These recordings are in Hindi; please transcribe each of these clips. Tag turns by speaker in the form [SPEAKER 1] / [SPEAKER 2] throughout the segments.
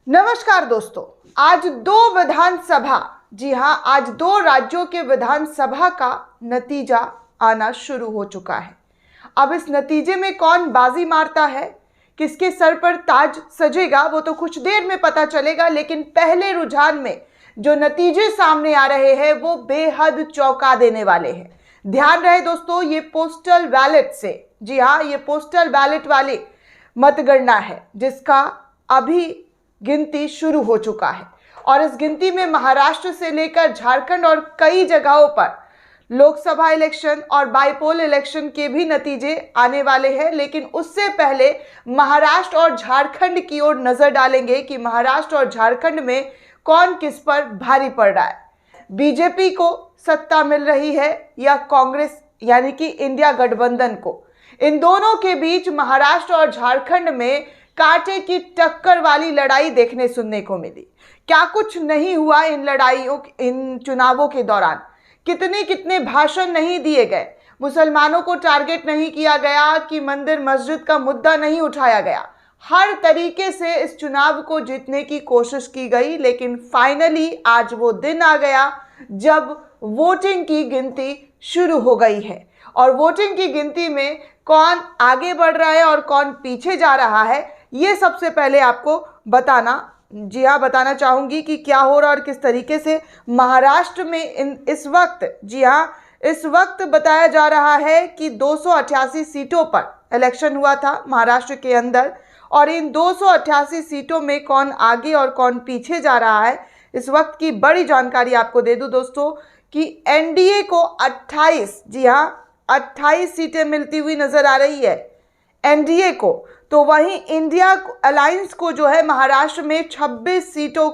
[SPEAKER 1] नमस्कार दोस्तों। आज दो विधानसभा, जी हाँ, आज दो राज्यों के विधानसभा का नतीजा आना शुरू हो चुका है। अब इस नतीजे में कौन बाजी मारता है, किसके सर पर ताज सजेगा, वो तो कुछ देर में पता चलेगा। लेकिन पहले रुझान में जो नतीजे सामने आ रहे हैं वो बेहद चौंका देने वाले हैं। ध्यान रहे दोस्तों, ये पोस्टल बैलेट से, जी हाँ, ये पोस्टल बैलेट वाली मतगणना है जिसका अभी गिनती शुरू हो चुका है। और इस गिनती में महाराष्ट्र से लेकर झारखंड और कई जगहों पर लोकसभा इलेक्शन और बाईपोल इलेक्शन के भी नतीजे आने वाले हैं। लेकिन उससे पहले महाराष्ट्र और झारखंड की ओर नजर डालेंगे कि महाराष्ट्र और झारखंड में कौन किस पर भारी पड़ रहा है। बीजेपी को सत्ता मिल रही है या कांग्रेस यानी कि इंडिया गठबंधन को। इन दोनों के बीच महाराष्ट्र और झारखंड में कांटे की टक्कर वाली लड़ाई देखने सुनने को मिली। क्या कुछ नहीं हुआ इन लड़ाइयों, इन चुनावों के दौरान कितने भाषण नहीं दिए गए, मुसलमानों को टारगेट नहीं किया गया कि मंदिर मस्जिद का मुद्दा नहीं उठाया गया। हर तरीके से इस चुनाव को जीतने की कोशिश की गई। लेकिन फाइनली आज वो दिन आ गया जब वोटिंग की गिनती शुरू हो गई है। और वोटिंग की गिनती में कौन आगे बढ़ रहा है और कौन पीछे जा रहा है, ये सबसे पहले आपको बताना चाहूंगी कि क्या हो रहा और किस तरीके से महाराष्ट्र में इस वक्त बताया जा रहा है कि 288 सीटों पर इलेक्शन हुआ था महाराष्ट्र के अंदर। और इन 288 सीटों में कौन आगे और कौन पीछे जा रहा है, इस वक्त की बड़ी जानकारी आपको दे दूं दोस्तों कि एनडीए को 28 सीटें मिलती हुई नजर आ रही है एनडीए को। तो वहीं इंडिया अलायंस को जो है महाराष्ट्र में 26 सीटों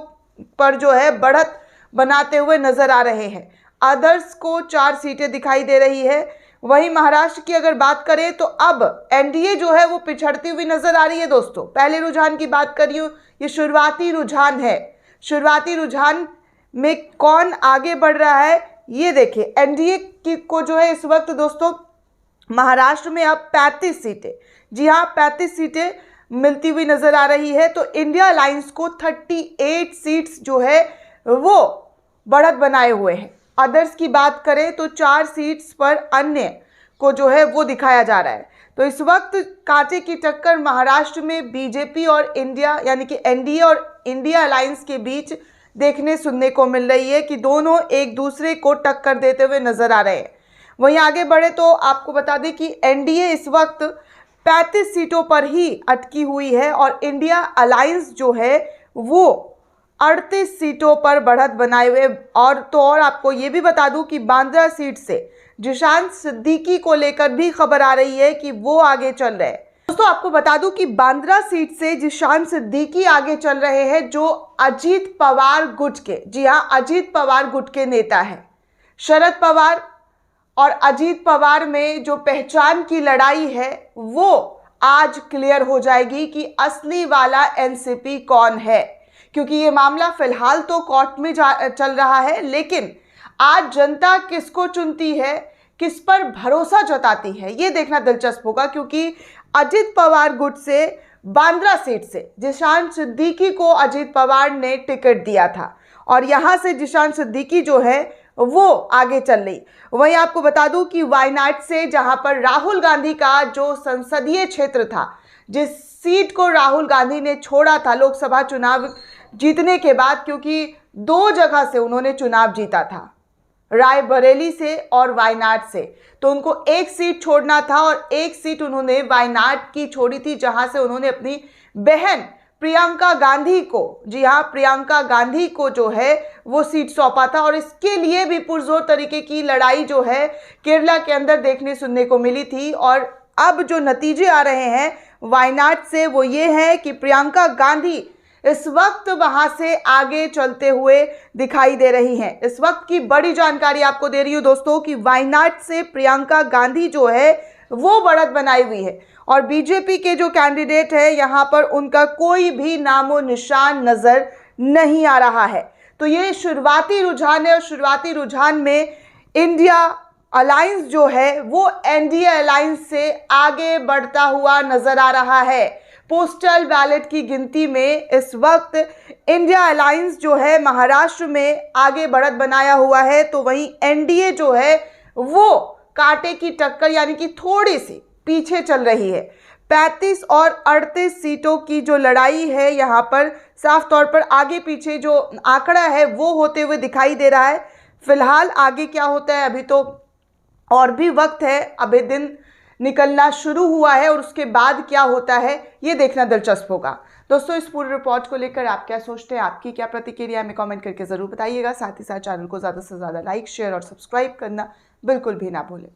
[SPEAKER 1] पर जो है बढ़त बनाते हुए नजर आ रहे हैं। अदर्स को 4 सीटें दिखाई दे रही है। वहीं महाराष्ट्र की अगर बात करें तो अब एनडीए जो है वो पिछड़ती हुई नजर आ रही है दोस्तों। पहले रुझान की बात करिए, ये शुरुआती रुझान है। शुरुआती रुझान में कौन आगे बढ़ रहा है ये देखिए। एनडीए को जो है इस वक्त दोस्तों महाराष्ट्र में अब 35 सीटें, जी हाँ 35 सीटें मिलती हुई नजर आ रही है। तो इंडिया अलायंस को 38 सीट्स जो है वो बढ़त बनाए हुए हैं। अदर्स की बात करें तो 4 सीट्स पर अन्य को जो है वो दिखाया जा रहा है। तो इस वक्त कांटे की टक्कर महाराष्ट्र में बीजेपी और इंडिया यानी कि एनडीए और इंडिया अलायंस के बीच देखने सुनने को मिल रही है कि दोनों एक दूसरे को टक्कर देते हुए नजर आ रहे हैं। वहीं आगे बढ़े तो आपको बता दें कि एनडीए इस वक्त 35 सीटों पर ही अटकी हुई है और इंडिया अलायंस जो है वो 38 सीटों पर बढ़त बनाए हुए। और आपको ये भी बता दूं कि बांद्रा सीट से जिशान सिद्दीकी को लेकर भी खबर आ रही है कि वो आगे चल रहे हैं। दोस्तों आपको बता दूं कि बांद्रा सीट से जिशान सिद्दीकी आगे चल रहे हैं जो अजीत पवार गुट के, जी हाँ, अजीत पवार गुट के नेता हैं। शरद पवार और अजीत पवार में जो पहचान की लड़ाई है वो आज क्लियर हो जाएगी कि असली वाला एनसीपी कौन है। क्योंकि ये मामला फिलहाल तो कोर्ट में चल रहा है, लेकिन आज जनता किसको चुनती है, किस पर भरोसा जताती है, ये देखना दिलचस्प होगा। क्योंकि अजीत पवार गुट से बांद्रा सीट से जिशान सिद्दीकी को अजीत पवार ने टिकट दिया था और यहाँ से जिशान सिद्दीकी जो है वो आगे चल रही। वहीं आपको बता दूं कि वायनाड से, जहां पर राहुल गांधी का जो संसदीय क्षेत्र था, जिस सीट को राहुल गांधी ने छोड़ा था लोकसभा चुनाव जीतने के बाद, क्योंकि 2 जगह से उन्होंने चुनाव जीता था, रायबरेली से और वायनाड से, तो उनको एक सीट छोड़ना था और एक सीट उन्होंने वायनाड की छोड़ी थी जहां से उन्होंने अपनी बहन प्रियंका गांधी को, जी हाँ, प्रियंका गांधी को जो है वो सीट सौंपा था। और इसके लिए भी पुरजोर तरीके की लड़ाई जो है केरला के अंदर देखने सुनने को मिली थी। और अब जो नतीजे आ रहे हैं वायनाड से वो ये है कि प्रियंका गांधी इस वक्त वहां से आगे चलते हुए दिखाई दे रही हैं। इस वक्त की बड़ी जानकारी आपको दे रही हूँ दोस्तों कि वायनाड से प्रियंका गांधी जो है वो बढ़त बनाई हुई है और बीजेपी के जो कैंडिडेट है यहाँ पर उनका कोई भी नामो निशान नजर नहीं आ रहा है। तो ये शुरुआती रुझान है और शुरुआती रुझान में इंडिया अलायंस जो है वो एनडीए अलायंस से आगे बढ़ता हुआ नजर आ रहा है। पोस्टल बैलेट की गिनती में इस वक्त इंडिया अलायंस जो है महाराष्ट्र में आगे बढ़त बनाया हुआ है, तो वहीं एनडीए जो है वो कांटे की टक्कर यानी कि थोड़ी सी पीछे चल रही है। 35 और 38 सीटों की जो लड़ाई है यहाँ पर साफ तौर पर आगे पीछे जो आंकड़ा है वो होते हुए दिखाई दे रहा है। फिलहाल आगे क्या होता है अभी तो और भी वक्त है, अभी दिन निकलना शुरू हुआ है और उसके बाद क्या होता है ये देखना दिलचस्प होगा। दोस्तों, इस पूरी रिपोर्ट को लेकर आप क्या सोचते हैं, आपकी क्या प्रतिक्रिया है, हमें कमेंट करके ज़रूर बताइएगा। साथ ही साथ चैनल को ज़्यादा से ज़्यादा लाइक, शेयर और सब्सक्राइब करना बिल्कुल भी ना भूलें।